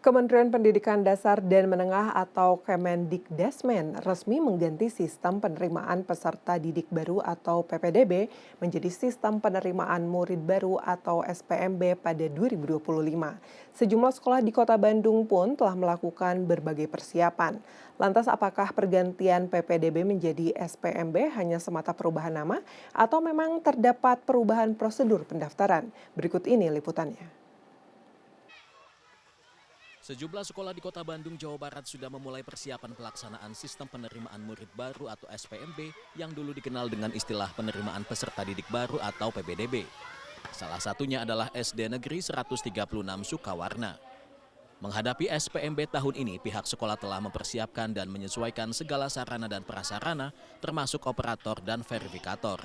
Kementerian Pendidikan Dasar dan Menengah atau Kemendikdasmen resmi mengganti sistem penerimaan peserta didik baru atau PPDB menjadi sistem penerimaan murid baru atau SPMB pada 2025. Sejumlah sekolah di Kota Bandung pun telah melakukan berbagai persiapan. Lantas apakah pergantian PPDB menjadi SPMB hanya semata perubahan nama atau memang terdapat perubahan prosedur pendaftaran? Berikut ini liputannya. Sejumlah sekolah di Kota Bandung, Jawa Barat sudah memulai persiapan pelaksanaan sistem penerimaan murid baru atau SPMB yang dulu dikenal dengan istilah penerimaan peserta didik baru atau PPDB. Salah satunya adalah SD Negeri 136 Sukawarna. Menghadapi SPMB tahun ini, pihak sekolah telah mempersiapkan dan menyesuaikan segala sarana dan prasarana termasuk operator dan verifikator.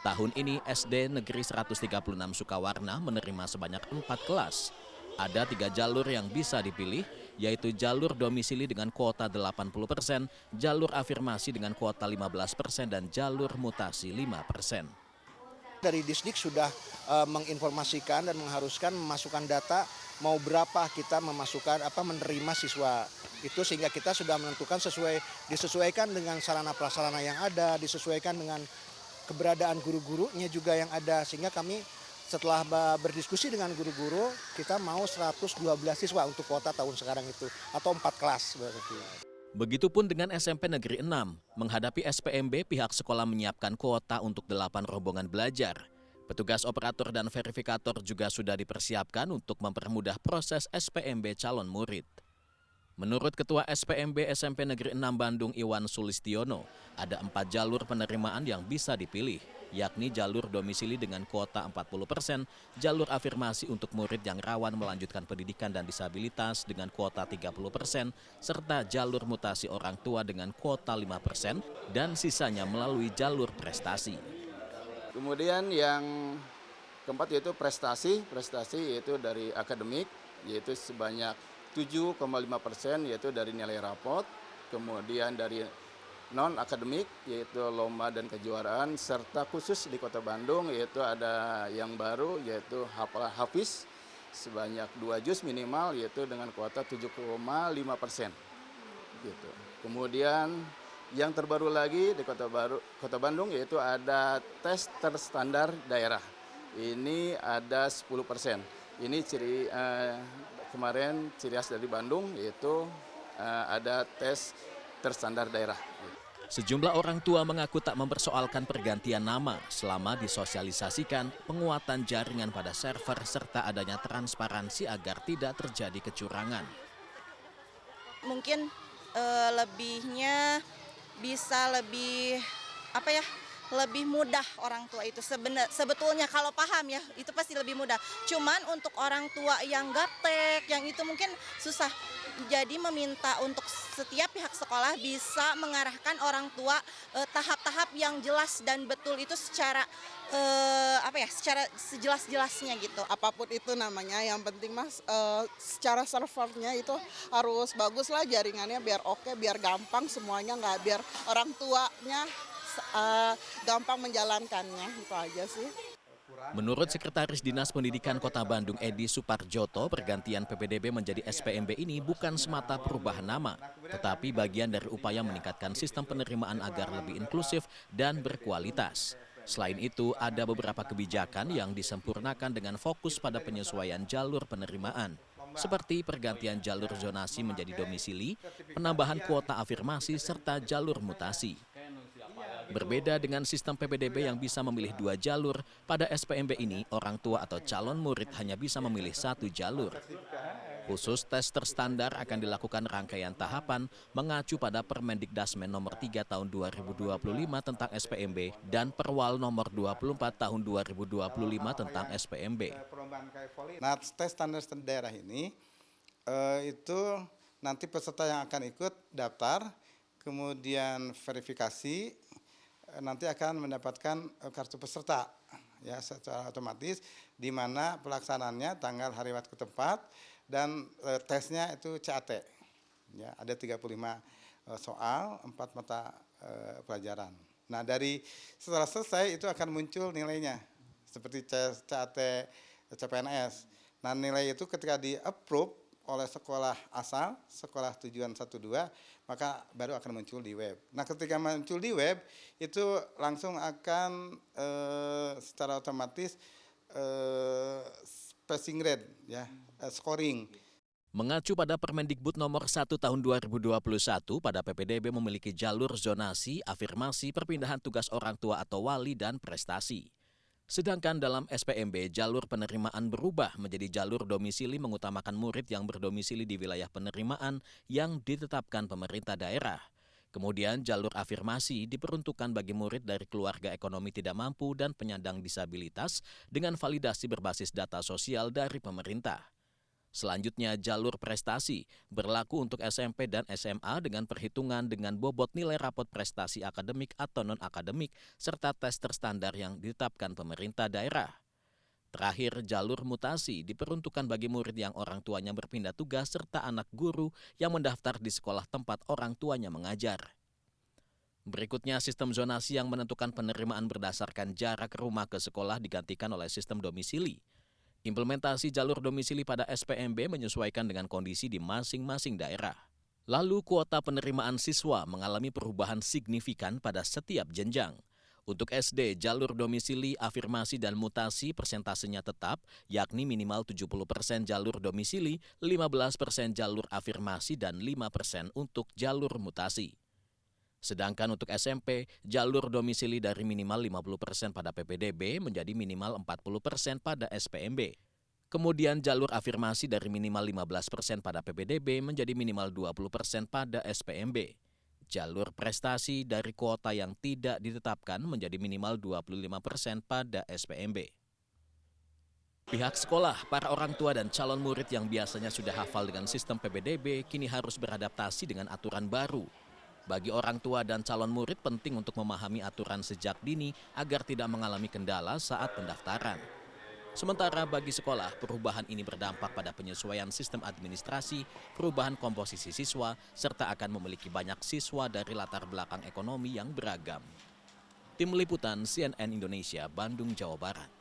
Tahun ini SD Negeri 136 Sukawarna menerima sebanyak 4 kelas. Ada 3 jalur yang bisa dipilih, yaitu jalur domisili dengan kuota 80%, jalur afirmasi dengan kuota 15%, dan jalur mutasi 5%. Dari Disdik sudah menginformasikan dan mengharuskan memasukkan data mau berapa kita menerima siswa itu, sehingga kita sudah menentukan disesuaikan dengan sarana prasarana yang ada, disesuaikan dengan keberadaan guru-gurunya juga yang ada, sehingga kami setelah berdiskusi dengan guru-guru, kita mau 112 siswa untuk kuota tahun sekarang itu, atau 4 kelas berarti. Begitupun dengan SMP Negeri 6. Menghadapi SPMB, pihak sekolah menyiapkan kuota untuk 8 rombongan belajar. Petugas operator dan verifikator juga sudah dipersiapkan untuk mempermudah proses SPMB calon murid. Menurut Ketua SPMB SMP Negeri 6 Bandung Iwan Sulistiono, ada 4 jalur penerimaan yang bisa dipilih, yakni jalur domisili dengan kuota 40%, jalur afirmasi untuk murid yang rawan melanjutkan pendidikan dan disabilitas dengan kuota 30%, serta jalur mutasi orang tua dengan kuota 5%, dan sisanya melalui jalur prestasi. Kemudian yang keempat yaitu prestasi yaitu dari akademik, yaitu sebanyak 7,5% yaitu dari nilai rapot, kemudian dari non-akademik yaitu lomba dan kejuaraan, serta khusus di Kota Bandung yaitu ada yang baru yaitu Hafiz sebanyak 2 juz minimal yaitu dengan kuota 7,5%. Gitu. Kemudian yang terbaru lagi di Kota Bandung yaitu ada tes terstandar daerah. Ini ada 10%. Ini kemarin ciri khas dari Bandung yaitu ada tes terstandar daerah. Sejumlah orang tua mengaku tak mempersoalkan pergantian nama selama disosialisasikan penguatan jaringan pada server serta adanya transparansi agar tidak terjadi kecurangan. Mungkin lebihnya bisa lebih mudah orang tua itu sebetulnya kalau paham ya itu pasti lebih mudah. Cuman untuk orang tua yang gaptek yang itu mungkin susah. Jadi meminta untuk setiap pihak sekolah bisa mengarahkan orang tua tahap-tahap yang jelas dan betul itu secara secara sejelas-jelasnya gitu. Apapun itu namanya, yang penting mas secara servernya itu harus bagus lah jaringannya biar oke, biar gampang semuanya, nggak biar orang tuanya gampang menjalankannya, itu aja sih. Menurut Sekretaris Dinas Pendidikan Kota Bandung Edi Suparjoto, pergantian PPDB menjadi SPMB ini bukan semata perubahan nama, tetapi bagian dari upaya meningkatkan sistem penerimaan agar lebih inklusif dan berkualitas. Selain itu, ada beberapa kebijakan yang disempurnakan dengan fokus pada penyesuaian jalur penerimaan, seperti pergantian jalur zonasi menjadi domisili, penambahan kuota afirmasi, serta jalur mutasi. Berbeda dengan sistem PPDB yang bisa memilih 2 jalur, pada SPMB ini orang tua atau calon murid hanya bisa memilih 1 jalur. Khusus tes terstandar akan dilakukan rangkaian tahapan mengacu pada Permendikdasmen nomor 3 tahun 2025 tentang SPMB dan Perwal nomor 24 tahun 2025 tentang SPMB. Nah, tes standar daerah ini itu nanti peserta yang akan ikut daftar, kemudian verifikasi, nanti akan mendapatkan kartu peserta ya secara otomatis, di mana pelaksanaannya tanggal hari waktu tempat dan tesnya itu CAT. Ya, ada 35 soal, 4 mata pelajaran. Nah, setelah selesai itu akan muncul nilainya seperti CAT CPNS. Nah, nilai itu ketika di-approve oleh sekolah asal, sekolah tujuan 1-2, maka baru akan muncul di web. Nah, ketika muncul di web, itu langsung akan secara otomatis passing rate, ya, scoring. Mengacu pada Permendikbud nomor 1 tahun 2021, pada PPDB memiliki jalur zonasi, afirmasi, perpindahan tugas orang tua atau wali, dan prestasi. Sedangkan dalam SPMB, jalur penerimaan berubah menjadi jalur domisili mengutamakan murid yang berdomisili di wilayah penerimaan yang ditetapkan pemerintah daerah. Kemudian jalur afirmasi diperuntukkan bagi murid dari keluarga ekonomi tidak mampu dan penyandang disabilitas dengan validasi berbasis data sosial dari pemerintah. Selanjutnya, jalur prestasi berlaku untuk SMP dan SMA dengan perhitungan dengan bobot nilai rapot prestasi akademik atau non-akademik serta tes terstandar yang ditetapkan pemerintah daerah. Terakhir, jalur mutasi diperuntukkan bagi murid yang orang tuanya berpindah tugas serta anak guru yang mendaftar di sekolah tempat orang tuanya mengajar. Berikutnya, sistem zonasi yang menentukan penerimaan berdasarkan jarak rumah ke sekolah digantikan oleh sistem domisili. Implementasi jalur domisili pada SPMB menyesuaikan dengan kondisi di masing-masing daerah. Lalu kuota penerimaan siswa mengalami perubahan signifikan pada setiap jenjang. Untuk SD, jalur domisili, afirmasi, dan mutasi persentasenya tetap, yakni minimal 70% jalur domisili, 15% jalur afirmasi, dan 5% untuk jalur mutasi. Sedangkan untuk SMP, jalur domisili dari minimal 50% pada PPDB menjadi minimal 40% pada SPMB. Kemudian jalur afirmasi dari minimal 15% pada PPDB menjadi minimal 20% pada SPMB. Jalur prestasi dari kuota yang tidak ditetapkan menjadi minimal 25% pada SPMB. Pihak sekolah, para orang tua dan calon murid yang biasanya sudah hafal dengan sistem PPDB kini harus beradaptasi dengan aturan baru. Bagi orang tua dan calon murid penting untuk memahami aturan sejak dini agar tidak mengalami kendala saat pendaftaran. Sementara bagi sekolah, perubahan ini berdampak pada penyesuaian sistem administrasi, perubahan komposisi siswa, serta akan memiliki banyak siswa dari latar belakang ekonomi yang beragam. Tim Liputan CNN Indonesia, Bandung, Jawa Barat.